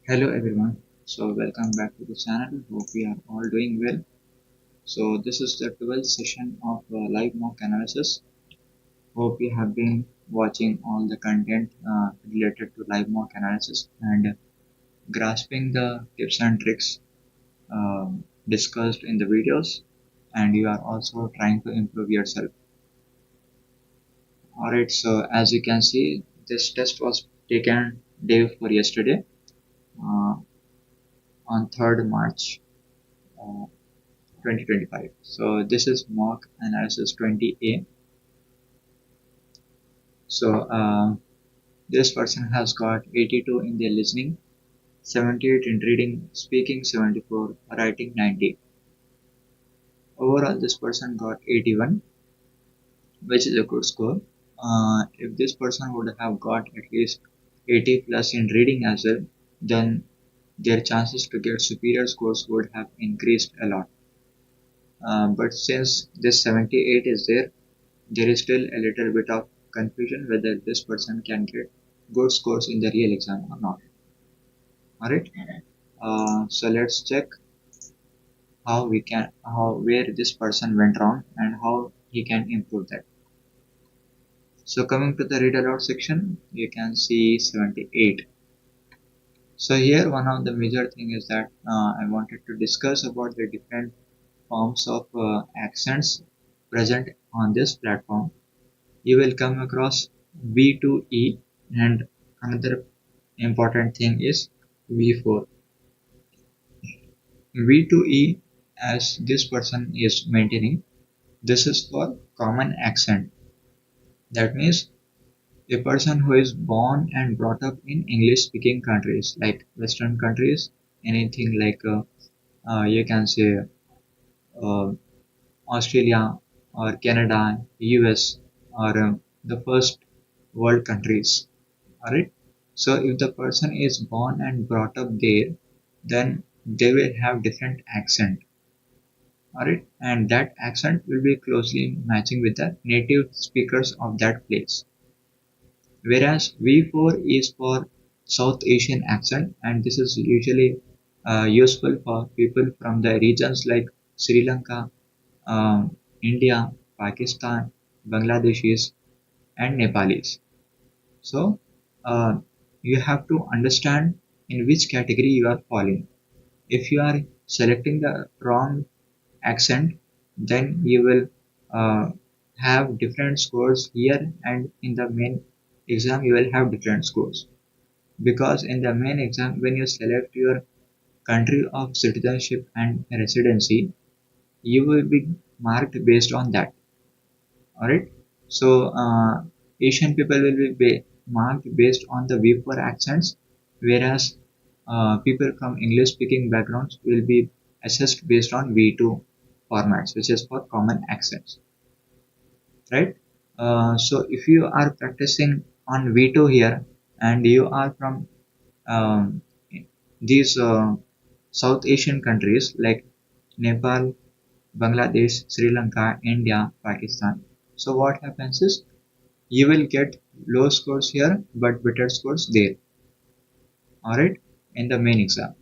Hello everyone. Welcome back to the channel. Hope we are all doing well. This is the 12th session of live mock analysis. Hope you have been watching all the content related to live mock analysis and grasping the tips and tricks discussed in the videos, and you are also trying to improve yourself. Alright, so as you can see, this test was taken day before yesterday uh, on 3rd March. Uh, 2025. So this is mock analysis 20A. This person has got 82 in their listening, 78 in reading, speaking 74, writing 90. Overall, this person got 81, which is a good score. If this person would have got at least 80 plus in reading as well, then their chances to get superior scores would have increased a lot. But since this 78 is there is still a little bit of confusion whether this person can get good scores in the real exam or not. Alright, so let's check where this person went wrong and how he can improve that. So coming to the read aloud section, you can see 78. So here one of the major thing is that I wanted to discuss about the different forms of accents present on this platform. You will come across V2E, and another important thing is V4. V2E, as this person is maintaining, this is for common accent. That means a person who is born and brought up in English speaking countries like Western countries, anything like you can say uh, Australia or Canada, US, or the first world countries. Alright, so if the person is born and brought up there, then they will have different accent. Alright, and that accent will be closely matching with the native speakers of that place. Whereas V4 is for South Asian accent, and this is usually useful for people from the regions like Sri Lanka, India, Pakistan, Bangladeshis, and Nepalis. So uh, you have to understand in which category you are falling. If you are selecting the wrong accent, then you will have different scores here, and in the main exam you will have different scores. Because in the main exam, when you select your country of citizenship and residency, you will be marked based on that. Alright, so Asian people will be marked based on the V4 accents, whereas people from English speaking backgrounds will be assessed based on V2 formats, which is for common accents, right? So if you are practicing on V2 here and you are from um, these South Asian countries like Nepal, Bangladesh, Sri Lanka, India, Pakistan. So what happens is you will get low scores here but better scores there, alright, in the main exam.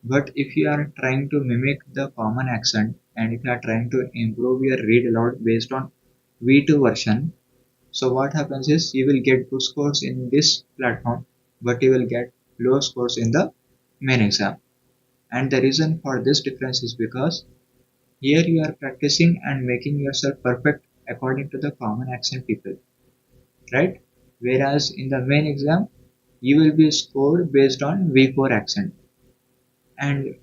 But if you are trying to mimic the common accent and if you are trying to improve your read aloud based on V2 version, so what happens is you will get good scores in this platform but you will get low scores in the main exam. And the reason for this difference is because here you are practicing and making yourself perfect according to the common accent people, right? Whereas in the main exam, you will be scored based on V4 accent. And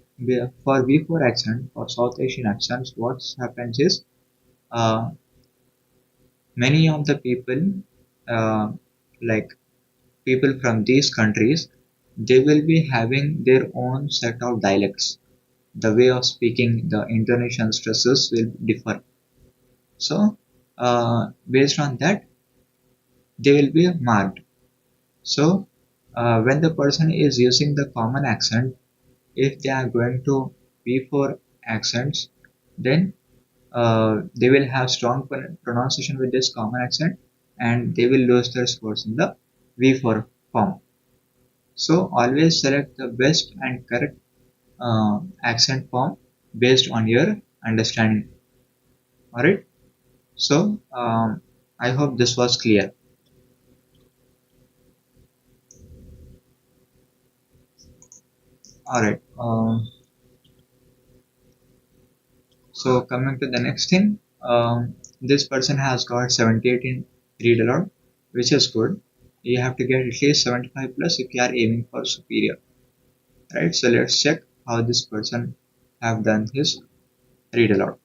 for V4 accent, for South Asian accents, what happens is uh, many of the people, uh, like people from these countries, they will be having their own set of dialects. The way of speaking, the intonation stresses will differ. So, based on that, they will be marked. So, when the person is using the common accent, if they are going to V4 accents, then they will have strong pronunciation with this common accent and they will lose their scores in the V4 form. So always select the best and correct accent form based on your understanding. Alright. So I hope this was clear. Alright. So coming to the next thing, this person has got 78 in read aloud, which is good. You have to get at least 75 plus if you are aiming for superior, right? So let's check how this person have done his read aloud.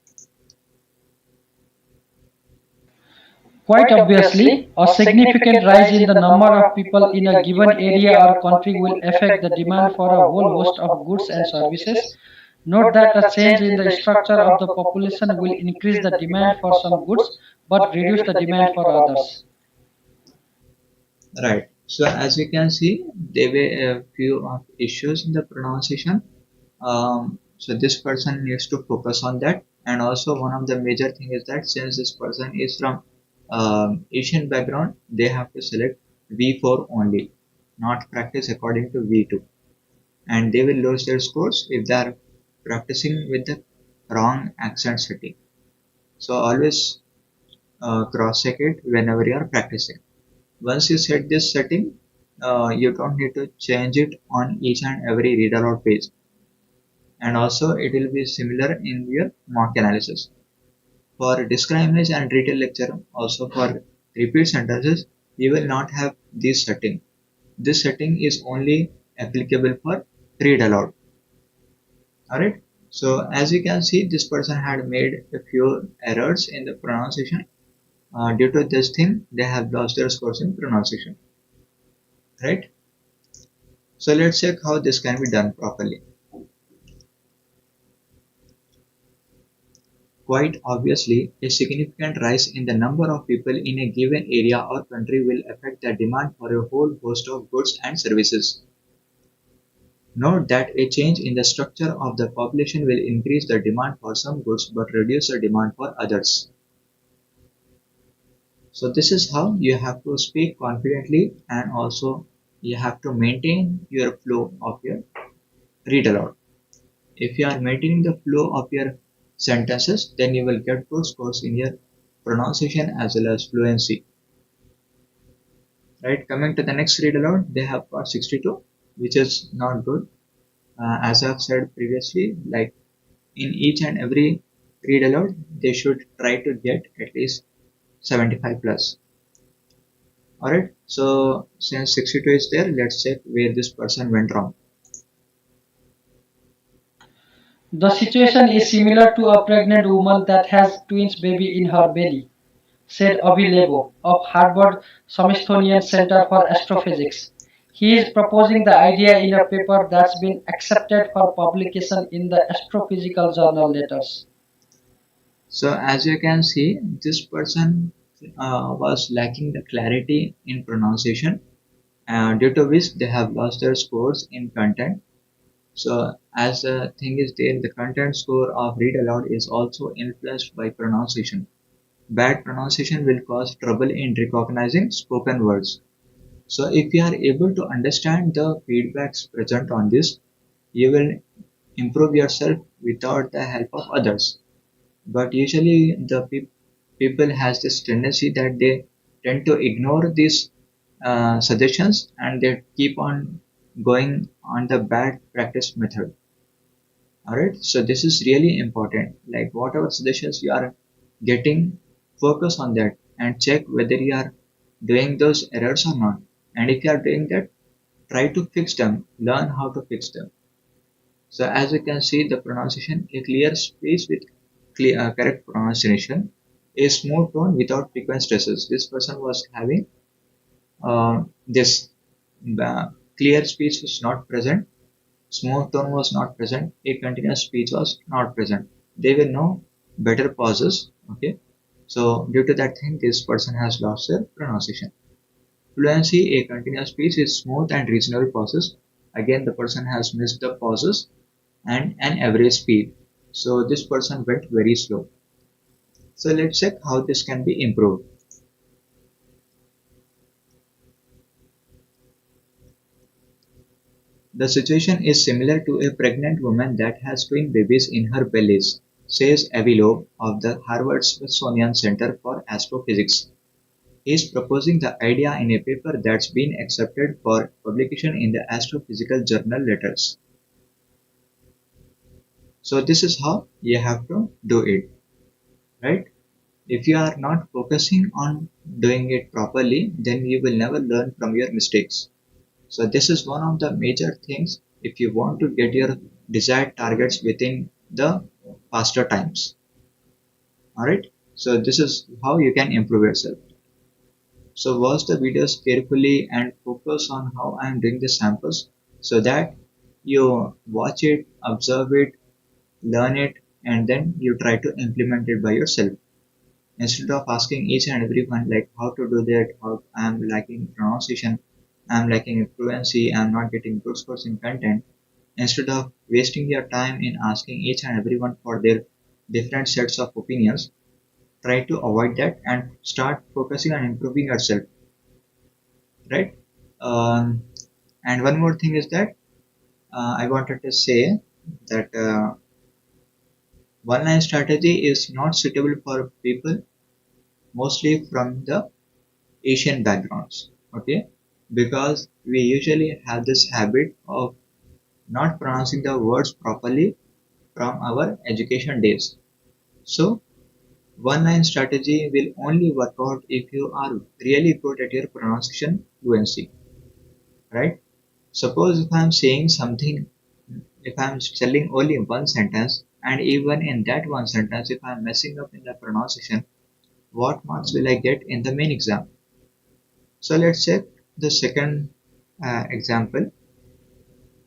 Quite obviously, a significant rise in the number of people in a given area or country will affect the demand for a whole host of goods and services. Note that a change in the structure of the population will increase the demand for some goods but reduce the demand for others. Right. So as you can see, there were a few of issues in the pronunciation. So this person needs to focus on that. And also one of the major thing is that since this person is from Asian background, they have to select V4 only, not practice according to V2. And they will lose their scores if they are practicing with the wrong accent setting. So always cross check it whenever you are practicing. Once you set this setting, you don't need to change it on each and every read aloud page. And also it will be similar in your mock analysis. For describe image and detail lecture, also for repeat sentences, you will not have this setting. This setting is only applicable for read aloud. Alright. So as you can see, this person had made a few errors in the pronunciation. Due to this thing, they have lost their scores in pronunciation. Right. So let's check how this can be done properly. Quite obviously, a significant rise in the number of people in a given area or country will affect the demand for a whole host of goods and services. Note that a change in the structure of the population will increase the demand for some goods but reduce the demand for others. So this is how you have to speak confidently, and also you have to maintain your flow of your read aloud. If you are maintaining the flow of your sentences, then you will get good scores in your pronunciation as well as fluency. Right, coming to the next read aloud, they have got 62, which is not good. As I've said previously, like in each and every read aloud, they should try to get at least 75 plus. Alright, so since 62 is there, let's check where this person went wrong. The situation is similar to a pregnant woman that has twins baby in her belly, said Avi Lebo of Harvard Smithsonian Center for Astrophysics. He is proposing the idea in a paper that's been accepted for publication in the Astrophysical Journal Letters. So as you can see, this person was lacking the clarity in pronunciation, due to which they have lost their scores in content. So as the thing is there, the content score of read aloud is also influenced by pronunciation. Bad pronunciation will cause trouble in recognizing spoken words. So if you are able to understand the feedbacks present on this, you will improve yourself without the help of others. But usually the people has this tendency that they tend to ignore these suggestions and they keep on going on the bad practice method. Alright, so this is really important. Like whatever suggestions you are getting, focus on that and check whether you are doing those errors or not. And if you are doing that, try to fix them, learn how to fix them. So as you can see, the pronunciation, a clear speech with correct pronunciation, a smooth tone without frequent stresses. This person was having this clear speech was not present, smooth tone was not present, a continuous speech was not present. There were no better pauses. Okay, so due to that thing, this person has lost their pronunciation. Fluency, a continuous speech with smooth and reasonable pauses. Again, the person has missed the pauses and an average speed. So this person went very slow. So let's check how this can be improved. The situation is similar to a pregnant woman that has twin babies in her bellies, says Avi Loeb of the Harvard Smithsonian Center for Astrophysics. He is proposing the idea in a paper that's been accepted for publication in the Astrophysical Journal Letters. So this is how you have to do it, right? If you are not focusing on doing it properly, then you will never learn from your mistakes. So this is one of the major things if you want to get your desired targets within the faster times. Alright. So this is how you can improve yourself. So watch the videos carefully and focus on how I am doing the samples so that you watch it, observe it, learn it, and then you try to implement it by yourself. Instead of asking each and everyone like how to do that, how I'm lacking pronunciation, I'm lacking fluency, I'm not getting good scores in content. Instead of wasting your time in asking each and everyone for their different sets of opinions, try to avoid that and start focusing on improving yourself, right? Um, and one more thing is that I wanted to say that one line strategy is not suitable for people mostly from the Asian backgrounds, okay? Because we usually have this habit of not pronouncing the words properly from our education days. So, one line strategy will only work out if you are really good at your pronunciation fluency, right? Suppose if I'm saying something, if I'm telling only one sentence, and even in that one sentence, if I'm messing up in the pronunciation, what marks will I get in the main exam? So let's check the second example.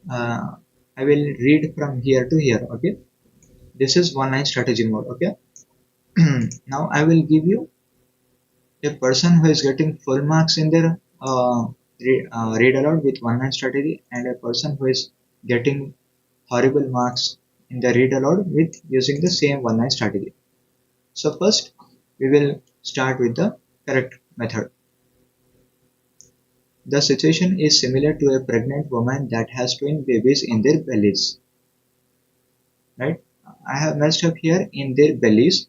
uh, I will read from here to here. Okay, this is one line strategy mode. Okay, now I will give you a person who is getting full marks in their read aloud with one line strategy, and a person who is getting horrible marks in the read aloud with using the same one line strategy. So first we will start with the correct method. The situation is similar to a pregnant woman that has twin babies in their bellies, right? I have messed up here in their bellies,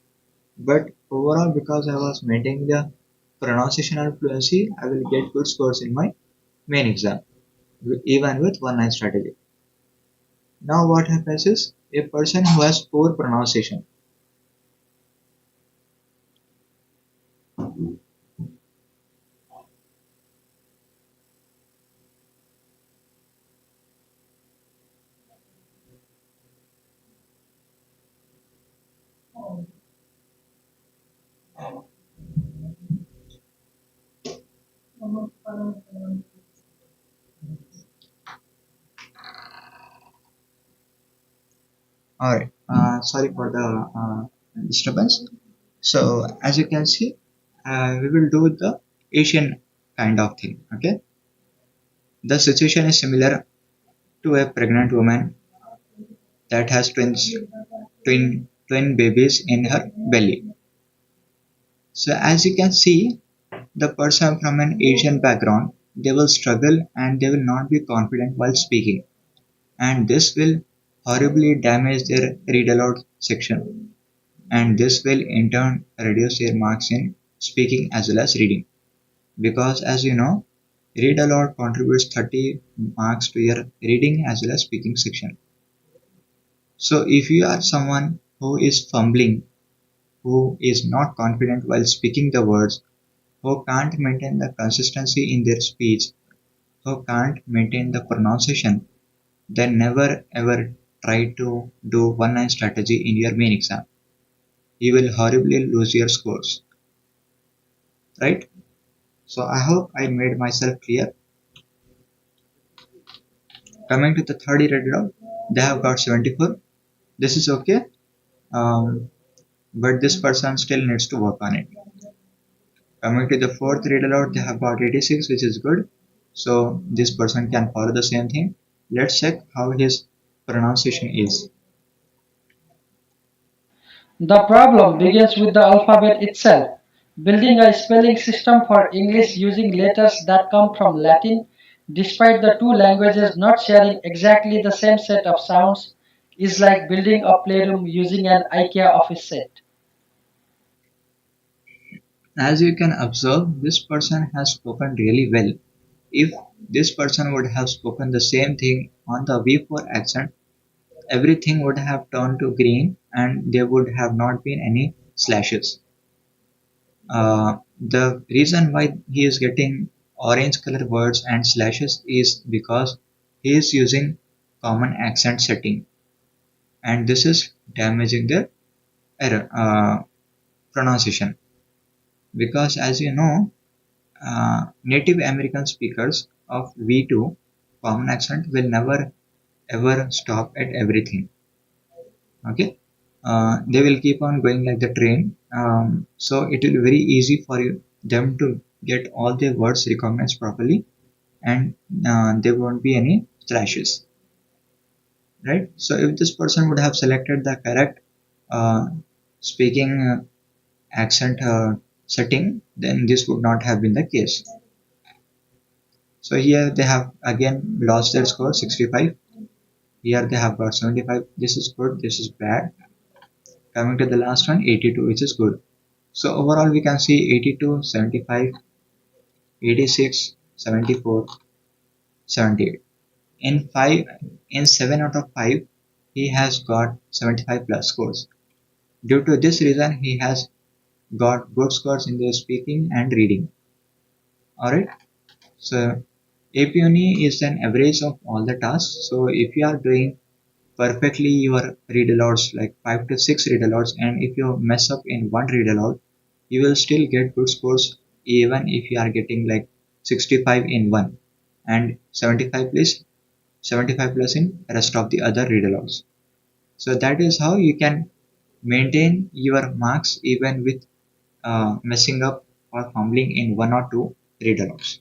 but overall because I was maintaining the pronunciation and fluency, I will get good scores in my main exam, even with one line strategy. Now what happens is a person who has poor pronunciation. Alright, sorry for the disturbance. So as you can see, we will do the Asian kind of thing. Okay, the situation is similar to a pregnant woman that has twin babies in her belly. So as you can see, the person from an Asian background, they will struggle and they will not be confident while speaking, and this will horribly damage their read aloud section, and this will in turn reduce their marks in speaking as well as reading, because as you know, read aloud contributes 30 marks to your reading as well as speaking section. So if you are someone who is fumbling, who is not confident while speaking the words, who can't maintain the consistency in their speech, who can't maintain the pronunciation, then never ever try to do one line strategy in your main exam. You will horribly lose your scores, right? So I hope I made myself clear. Coming to the third rated out, they have got 74. This is okay, um, but this person still needs to work on it. Coming to the fourth read aloud, they have got 86, which is good. So this person can follow the same thing. Let's check how his pronunciation is. The problem begins with the alphabet itself. Building a spelling system for English using letters that come from Latin Despite the two languages not sharing exactly the same set of sounds, is like building a playroom using an IKEA office set. As you can observe, this person has spoken really well. If this person would have spoken the same thing on the V4 accent, everything would have turned to green and there would have not been any slashes. The reason why he is getting orange color words and slashes is because he is using common accent setting, and this is damaging the error pronunciation. Because as you know, Native American speakers of V2 common accent will never ever stop at everything. Okay, they will keep on going like the train. So it will be very easy for you them to get all their words recognized properly, and there won't be any slashes, right? So if this person would have selected the correct uh, speaking accent setting, then this would not have been the case. So here they have again lost their score 65. Here they have got 75. This is good. This is bad. Coming to the last one, 82, which is good. So overall we can see 82, 75, 86, 74, 78. In five, in 7 out of 5, he has got 75 plus scores. Due to this reason, he has got good scores in the speaking and reading. Alright, so APUNI is an average of all the tasks. So if you are doing perfectly your read alouds like 5 to 6 read alouds, and if you mess up in one read aloud, you will still get good scores even if you are getting like 65 in one and 75 plus in rest of the other read alouds. So that is how you can maintain your marks even with messing up or fumbling in one or two read alouds.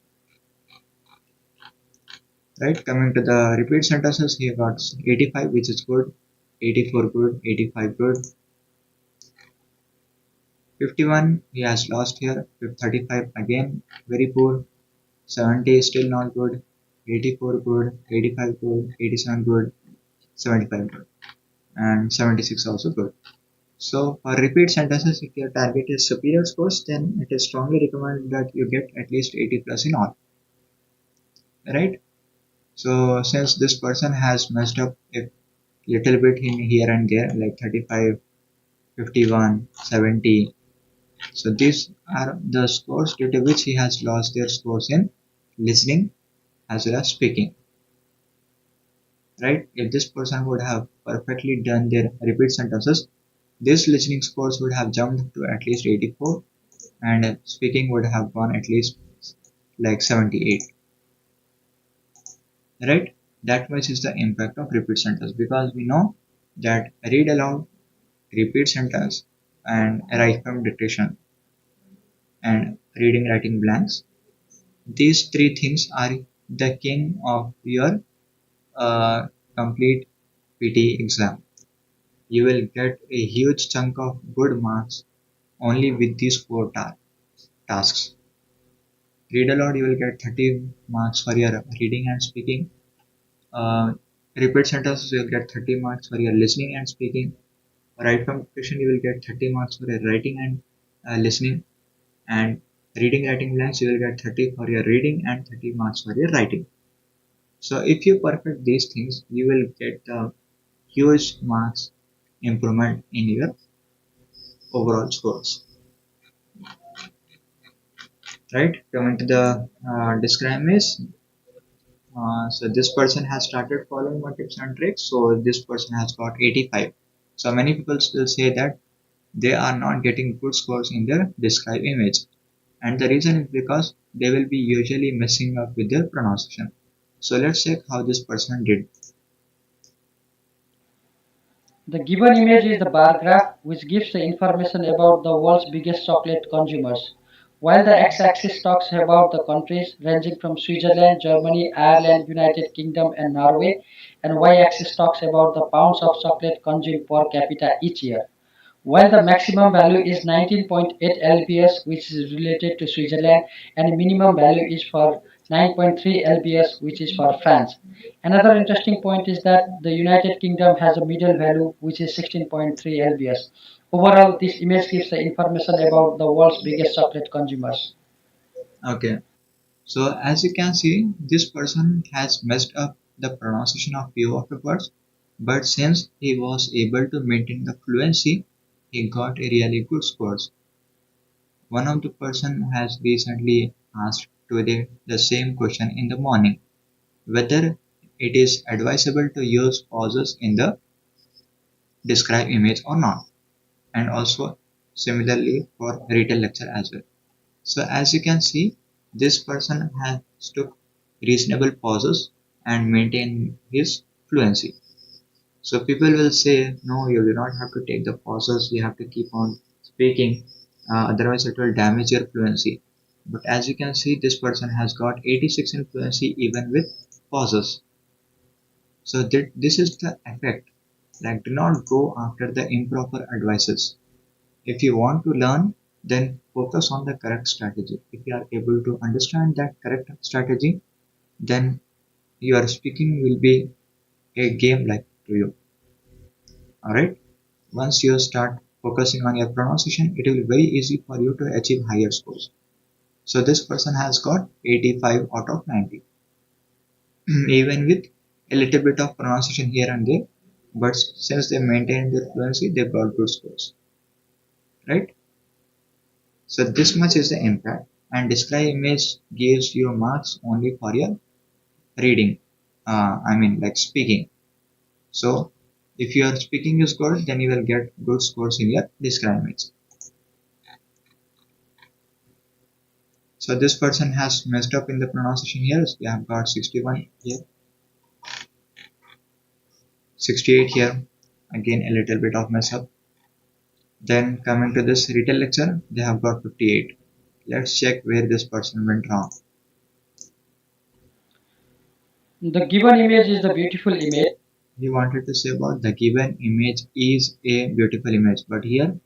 Right, coming to the repeat sentences, he got 85, which is good, 84 good, 85 good, 51 he has lost here, 35 again very poor, 70 still not good, 84 good, 85 good, 87 good, 75 good, and 76 also good. So for repeat sentences, if your target is superior scores, then it is strongly recommended that you get at least 80 plus in all, right? So since this person has messed up a little bit in here and there, like 35, 51, 70. So these are the scores due to which he has lost their scores in listening as well as speaking, right? If this person would have perfectly done their repeat sentences, this listening scores would have jumped to at least 84 and speaking would have gone at least like 78, right? That much is the impact of repeat sentence, because we know that read aloud, repeat sentence, and write from dictation and reading writing blanks, these three things are the king of your uh, complete PTE exam. You will get a huge chunk of good marks only with these four tasks. Read aloud, you will get 30 marks for your reading and speaking. Uh, Repeat sentences, you will get 30 marks for your listening and speaking. Write from dictation, you will get 30 marks for your writing and listening. And reading writing blanks, you will get 30 for your reading and 30 marks for your writing. So if you perfect these things, you will get a huge marks improvement in your overall scores. Right? Coming to the describe is, so this person has started following my tips and tricks. So this person has got 85. So many people still say that they are not getting good scores in their describe image, and the reason is because they will be usually messing up with their pronunciation. So let's check how this person did. The given image is the bar graph, which gives the information about the world's biggest chocolate consumers, while the x-axis talks about the countries ranging from Switzerland, Germany, Ireland, United Kingdom, and Norway, and y-axis talks about the pounds of chocolate consumed per capita each year. While the maximum value is 19.8 lbs, which is related to Switzerland, and minimum value is for 9.3 lbs, which is for France. Another interesting point is that the United Kingdom has a middle value, which is 16.3 lbs. Overall, this image gives the information about the world's biggest chocolate consumers. Okay, so as you can see, this person has messed up the pronunciation of few of the words, but since he was able to maintain the fluency, he got a really good scores. One of the person has recently asked today the same question in the morning, whether it is advisable to use pauses in the describe image or not, and also similarly for retail lecture as well. So as you can see, this person has took reasonable pauses and maintain his fluency. So people will say, no, you do not have to take the pauses, you have to keep on speaking, otherwise it will damage your fluency. But as you can see, this person has got 86 in fluency even with pauses. So this is the effect. Like, do not go after the improper advices. If you want to learn, then focus on the correct strategy. If you are able to understand that correct strategy, then your speaking will be a game like to you. Alright? Once you start focusing on your pronunciation, it will be very easy for you to achieve higher scores. So this person has got 85 out of 90. Even with a little bit of pronunciation here and there, but since they maintained their fluency, they got good scores. Right? So this much is the impact, and describe image gives you marks only for your reading. I mean like speaking. So if your speaking is good, then you will get good scores in your describe image. So this person has messed up in the pronunciation here. So we have got 61 here, 68 here. Again a little bit of mess up. Then coming to this retail lecture, they have got 58. Let's check where this person went wrong. The given image is the beautiful image. He wanted to say about the given image is a beautiful image, but here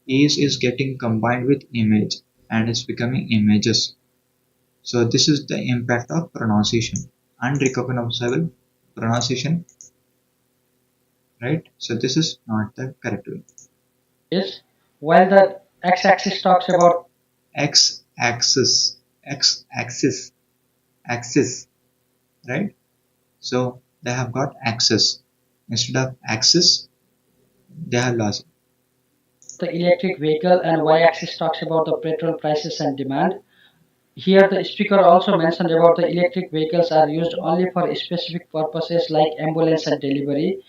is getting combined with image and it's becoming images. So this is the impact of pronunciation. Unrecognizable pronunciation, right? So this is not the correct way. Is while the x-axis talks about X-axis, X-axis, axis, right? So they have got axis instead of axis. They have lost. the electric vehicle and y-axis talks about the petrol prices and demand. Here the speaker also mentioned about the electric vehicles are used only for specific purposes like ambulance and delivery.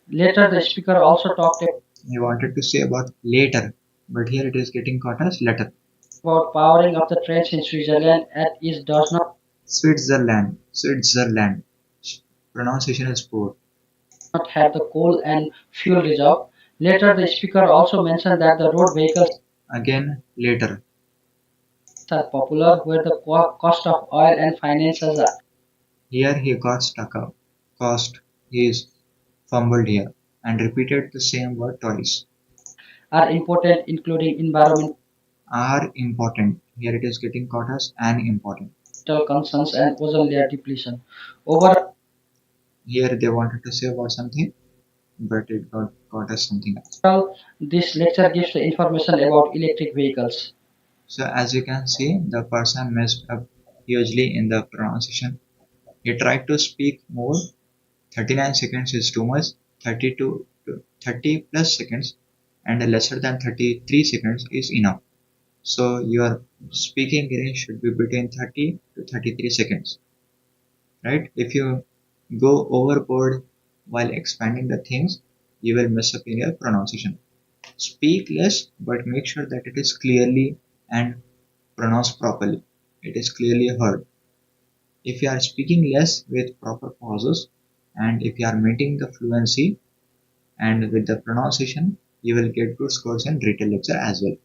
Later the speaker also talked He wanted to say about later, but here it is getting caught as letter. about powering of the trains in Switzerland at is does Switzerland, Switzerland. Pronunciation is poor. not have the coal and fuel reserve. Later the speaker also mentioned that the road vehicles Again, later. are popular where the cost of oil and finances Here he got stuck up. Cost. He is fumbled here and repeated the same word twice. are important including environmental Are important. Here it is getting caught as an important. concerns and ozone layer depletion. Overall, Here they wanted to say about something, but it got caught as something else. this lecture gives the information about electric vehicles. So as you can see, the person messed up hugely in the pronunciation. He tried to speak more. 39 seconds is too much. 32 to 30 plus seconds and lesser than 33 seconds is enough. So your speaking range should be between 30 to 33 seconds, right? If you go overboard while expanding the things, you will mess up in your pronunciation. Speak less, but make sure that it is clearly and pronounced properly. It is clearly heard. If you are speaking less with proper pauses and if you are maintaining the fluency and with the pronunciation, you will get good scores in retail lecture as well.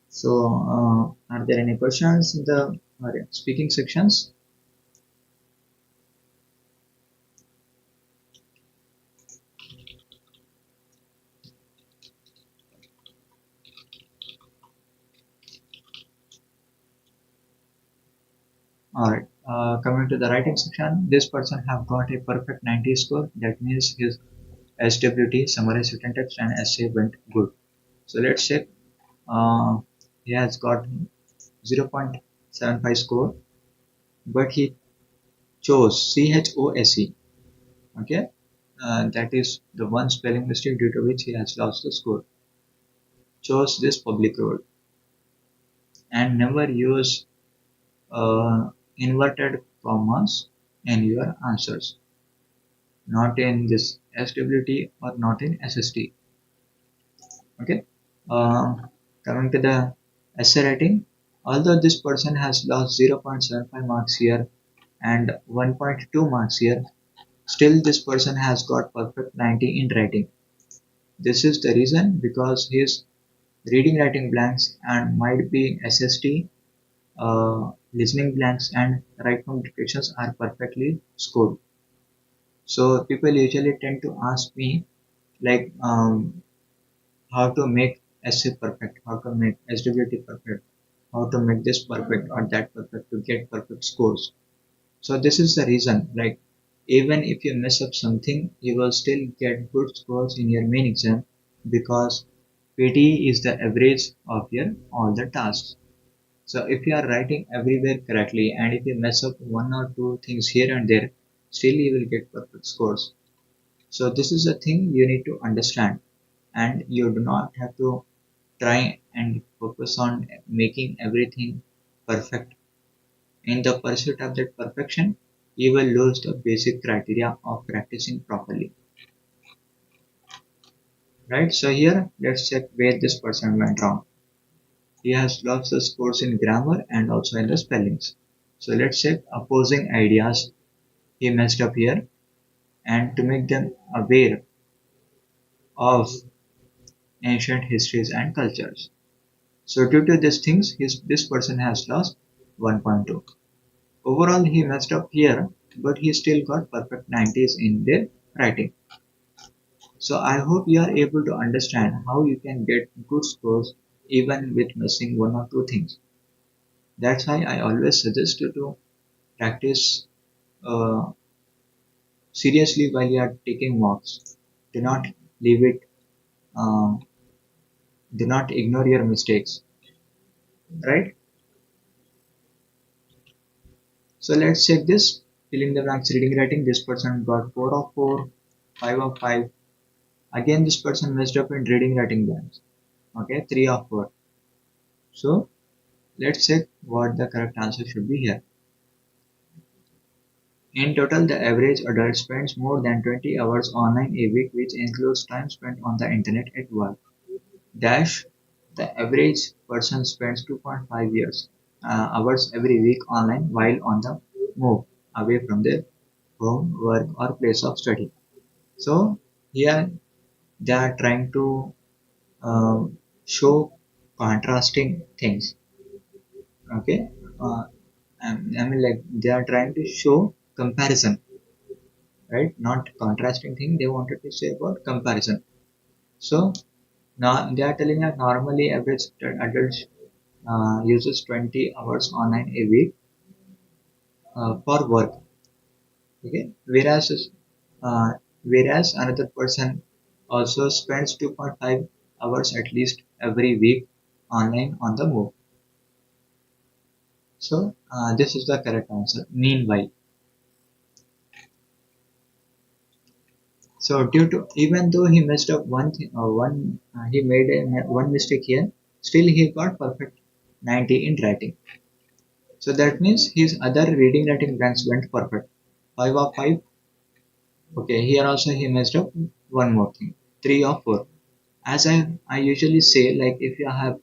So, are there any questions in the speaking sections? Alright, coming to the writing section, this person have got a perfect 90 score. That means his SWT, summary written text, and essay went good. So let's check. Uh, he has got 0.75 score, but he chose CHOSE. Okay, that is the one spelling mistake due to which he has lost the score. Chose this public road and never use inverted commas in your answers. Not in this SWT or not in SST. Okay. Uh, Coming to the essay rating, although this person has lost 0.75 marks here and 1.2 marks here, still this person has got perfect 90 in writing. This is the reason because his reading writing blanks and might be SST, listening blanks and right from dictations are perfectly scored. So people usually tend to ask me like how to make essay perfect, how to make SWT perfect, how to make this perfect or that perfect to get perfect scores. So this is the reason, like even if you mess up something, you will still get good scores in your main exam because PTE is the average of your all the tasks. So if you are writing everywhere correctly and if you mess up one or two things here and there, still you will get perfect scores. So this is the thing you need to understand and you do not have to try and focus on making everything perfect. In the pursuit of that perfection, you will lose the basic criteria of practicing properly. Right? So here, let's check where this person went wrong. He has lost the scores in grammar and also in the spellings. So let's check opposing ideas. He messed up here and to make them aware of ancient histories and cultures. So due to these things, this person has lost 1.2. Overall, he messed up here, but he still got perfect 90s in their writing. So I hope you are able to understand how you can get good scores even with missing one or two things. That's why I always suggest you to practice uh, seriously while you are taking mocks. Do not leave it, uh, do not ignore your mistakes, right? So let's check this. Filling the blanks reading writing. This person got 4 of 4, 5 of 5. Again, this person messed up in reading writing blanks. Okay, 3 of 4. So let's check what the correct answer should be here. In total, the average adult spends more than 20 hours online a week, which includes time spent on the internet at work. Dash, the average person spends 2.5 hours every week online while on the move away from their home, work, or place of study. So here they are trying to show contrasting things. Okay, uh, I mean like they are trying to show comparison, right? Not contrasting thing. They wanted to say about comparison. So now they are telling us normally average adult uses 20 hours online a week for work. Okay, uh, whereas another person also spends 2.5 hours at least every week online on the move. So this is the correct answer. Meanwhile, so due to even though he messed up he made one mistake here, still he got perfect 90 in writing. So that means his other reading writing blanks went perfect. 5 of 5. Okay, here also he messed up one more thing. 3 of 4. As I usually say, like if you have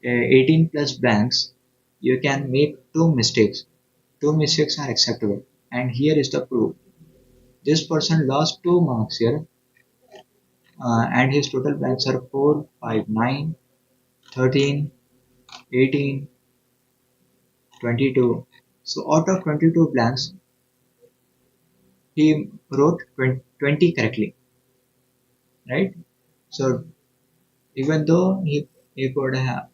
18 plus blanks, you can make two mistakes. Two mistakes are acceptable. And here is the proof. This person lost 2 marks here and his total blanks are 4, 5, 9, 13, 18, 22. So out of 22 blanks, he wrote 20 correctly, right? So even though he could have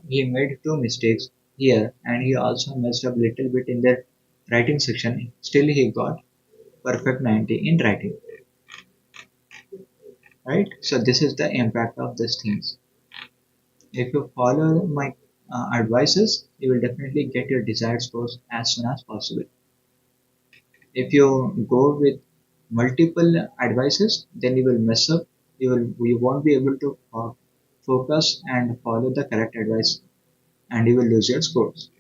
he made two mistakes, here, and he also messed up little bit in the writing section. Still, he got perfect 90 in writing, right? So this is the impact of these things. If you follow my advices, you will definitely get your desired scores as soon as possible. If you go with multiple advices, then you will mess up. You won't be able to focus and follow the correct advice, and you will lose your scores.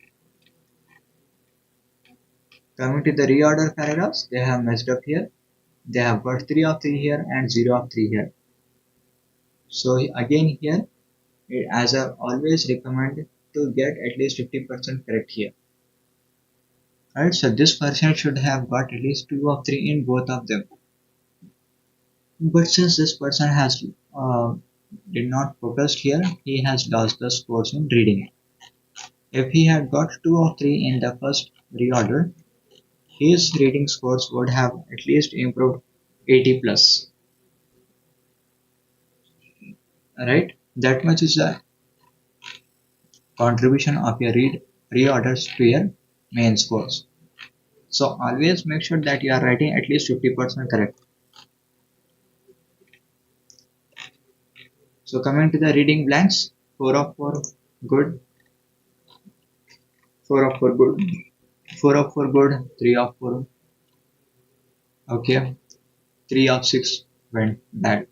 Coming to the reorder paragraphs, they have messed up here. They have got 3 of 3 here and 0 of 3 here. So again here, as I always recommend to get at least 50% correct here. Right, so this person should have got at least 2 of 3 in both of them. But since this person has did not focus here, he has lost the scores in reading. If he had got 2 of 3 in the first reorder, his reading scores would have at least improved 80 plus. Right? That much is the contribution of your reorders to your main scores. So always make sure that you are writing at least 50% correct. So coming to the reading blanks, 4 of 4 good, 4 of 4 good, 4 of 4 good, 3 of 4 okay, 3 of 6 went bad.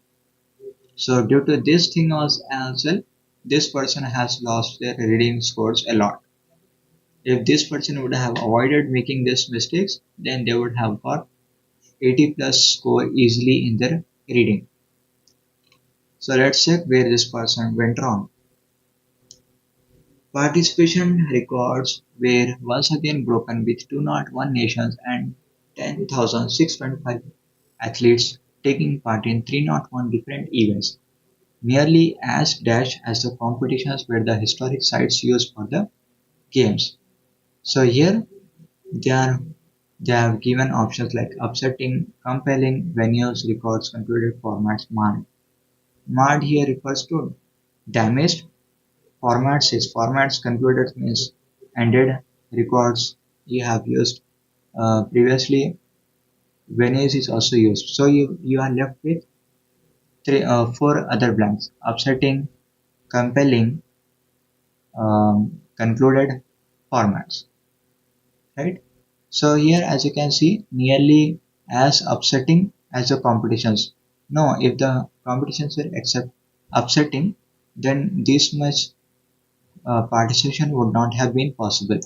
So due to this thing as well, this person has lost their reading scores a lot. If this person would have avoided making these mistakes, then they would have got 80 plus score easily in their reading. So let's check where this person went wrong. Participation records were once again broken with 201 nations and 10,625 athletes taking part in 301 different events, nearly as dash as the competitions were the historic sites used for the games. So here they are they have given options like upsetting, compelling, venues, records, concluded formats, marred. Marred here refers to damaged. Formats is formats, concluded means ended. Records you have used previously. Venues is also used. So you are left with four other blanks: upsetting, compelling, concluded, formats. Right. So here, as you can see, nearly as upsetting as the competitions. No, if the competitions were accept upsetting, then this much participation would not have been possible.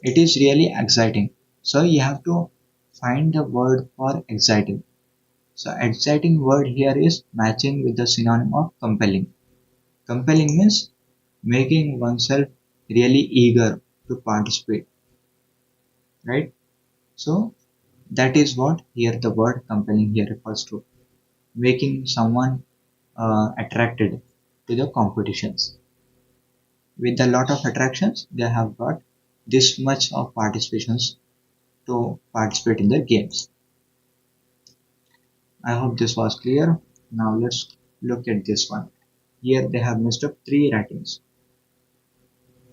It is really exciting. So you have to find the word for exciting. So exciting word here is matching with the synonym of compelling. Compelling means making oneself really eager to participate, right? So that is what here the word compelling here refers to, making someone attracted to the competitions. With a lot of attractions, they have got this much of participations to participate in the games. I hope this was clear. Now let's look at this one. Here they have messed up three writings.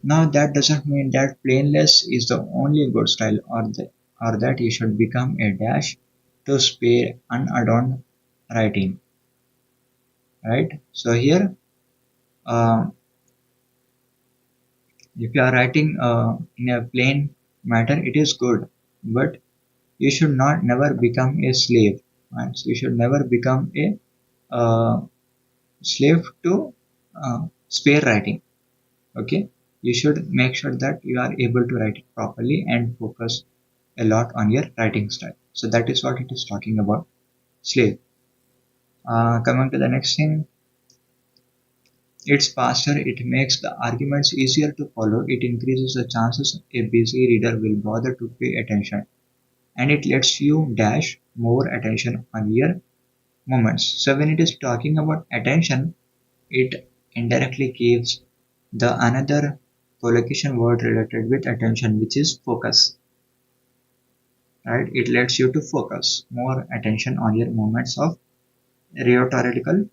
Now that doesn't mean that plainless is the only good style or that you should become a dash to spare unadorned writing, right? So here, uh, if you are writing in a plain matter, it is good, but you should not never become a slave. Right? So you should never become a slave to spare writing. Okay, you should make sure that you are able to write it properly and focus a lot on your writing style. So that is what it is talking about. Slave. Coming to the next thing, it's faster, it makes the arguments easier to follow, it increases the chances a busy reader will bother to pay attention, and it lets you dash more attention on your moments. So when it is talking about attention, it indirectly gives the another collocation word related with attention, which is focus. Right? It lets you to focus more attention on your moments of rhetorical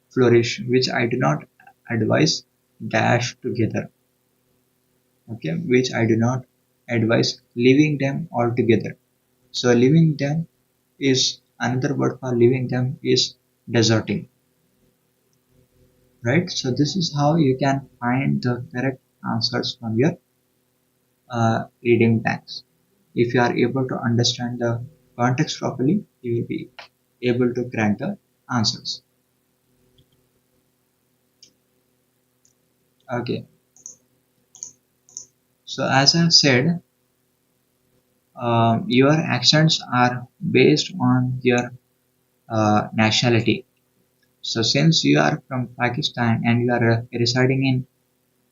flourish, which I do not advise dash together. okay, which I do not advise leaving them altogether. So leaving them is another word for leaving them is deserting, right? So this is how you can find the correct answers from your reading blanks. If you are able to understand the context properly, you will be able to crack the answers. Okay, so as I said, your accents are based on your nationality. So since you are from Pakistan and you are residing in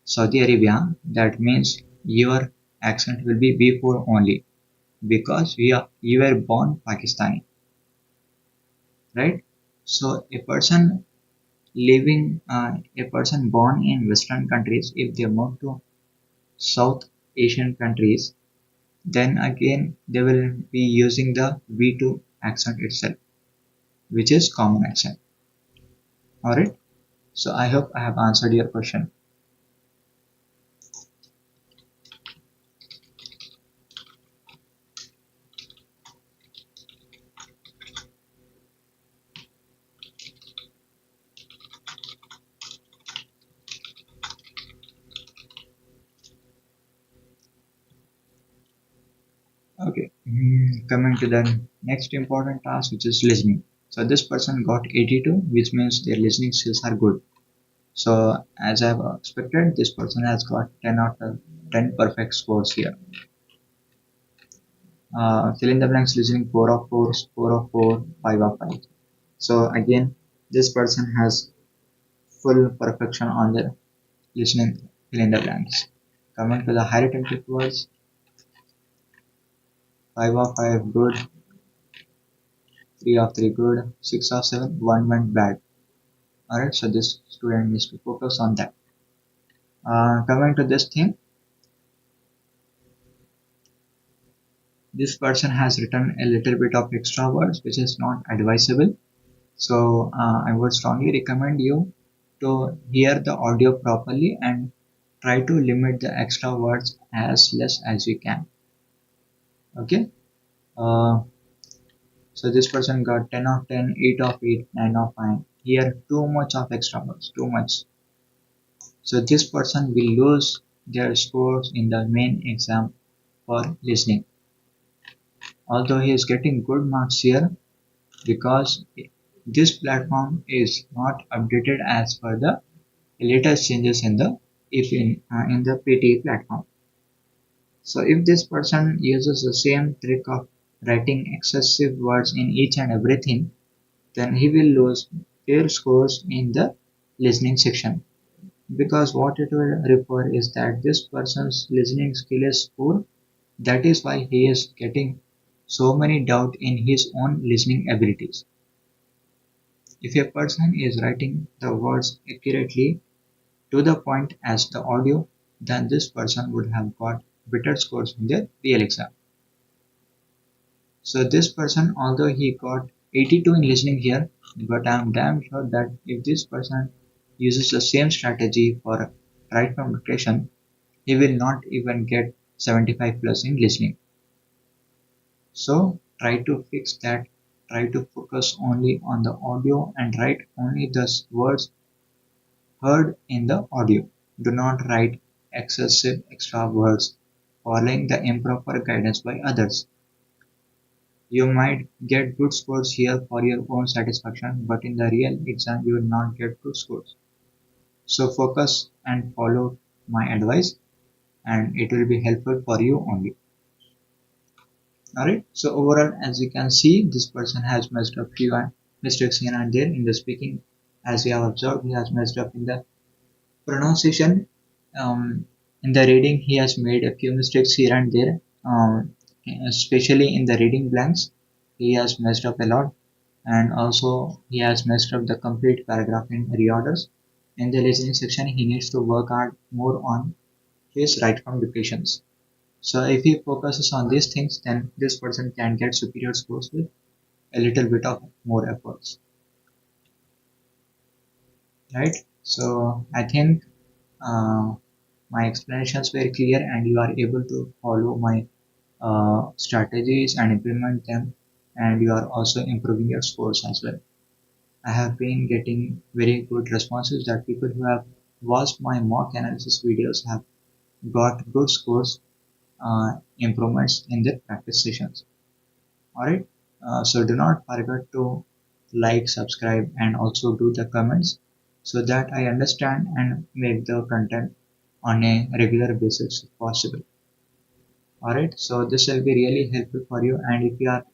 Saudi Arabia, that means your accent will be B4 only because you were born Pakistani, right? So a person born in Western countries, if they move to South Asian countries, then again they will be using the V2 accent itself, which is common accent. Alright, so I hope I have answered your question. Okay, coming to the next important task, which is listening. So this person got 82, which means their listening skills are good. So as I've expected, this person has got 10 out of 10 perfect scores here. Fill in the blanks listening 4 of 4, 4 of 4, 5 of 5. So again, this person has full perfection on the listening fill in the blanks. Coming to the higher attentive words, 5 of 5 good, 3 of 3 good, 6 of 7, 1 went bad. Alright, so this student needs to focus on that. Coming to this thing, this person has written a little bit of extra words which is not advisable. So I would strongly recommend you to hear the audio properly and try to limit the extra words as less as you can. Okay. Uh, so this person got 10 of 10, 8 of 8, 9 of 9. Here too much of extra words, too much. So this person will lose their scores in the main exam for listening. Although he is getting good marks here because this platform is not updated as per the latest changes in the if in the PTE platform. So if this person uses the same trick of writing excessive words in each and everything, then he will lose their scores in the listening section. Because what it will refer is that this person's listening skill is poor. That is why he is getting so many doubt in his own listening abilities. If a person is writing the words accurately to the point as the audio, then this person would have got better scores in their real exam. So this person, although he got 82 in listening here, but I'm damn sure that if this person uses the same strategy for right from dictation, he will not even get 75 plus in listening. So try to fix that. Try to focus only on the audio and write only the words heard in the audio. Do not write excessive extra words following the improper guidance by others. You might get good scores here for your own satisfaction, but in the real exam you will not get good scores. So focus and follow my advice and it will be helpful for you only. Alright, so overall as you can see this person has messed up few mistakes here and there in the speaking. As we have observed, he has messed up in the pronunciation. In the reading he has made a few mistakes here and there, especially in the reading blanks he has messed up a lot, and also he has messed up the complete paragraph in reorders. In the listening section he needs to work hard more on his right from dictations. So if he focuses on these things, then this person can get superior scores with a little bit of more efforts, right? So I think uh, My explanations were clear and you are able to follow my strategies and implement them, and you are also improving your scores as well. I have been getting very good responses that people who have watched my mock analysis videos have got good scores, improvements in their practice sessions. Alright, so do not forget to like, subscribe, and also do the comments so that I understand and make the content on a regular basis if possible. Alright, so this will be really helpful for you, and if you are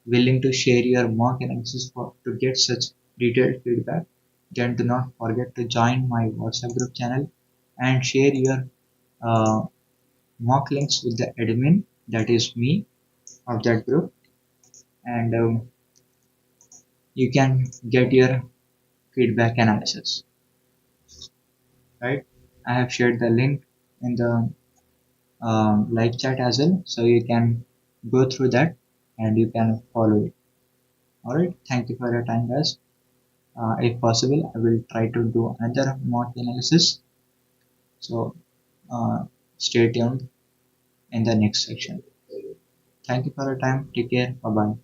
willing to share your mock analysis to get such detailed feedback, then do not forget to join my WhatsApp group channel and share your uh, mock links with the admin, that is me, of that group, and you can get your feedback analysis. Right? I have shared the link in the live chat as well, so you can go through that and you can follow it. All right. Thank you for your time, guys. If possible, I will try to do another mock analysis. So stay tuned in the next section. Thank you for your time. Take care. Bye bye.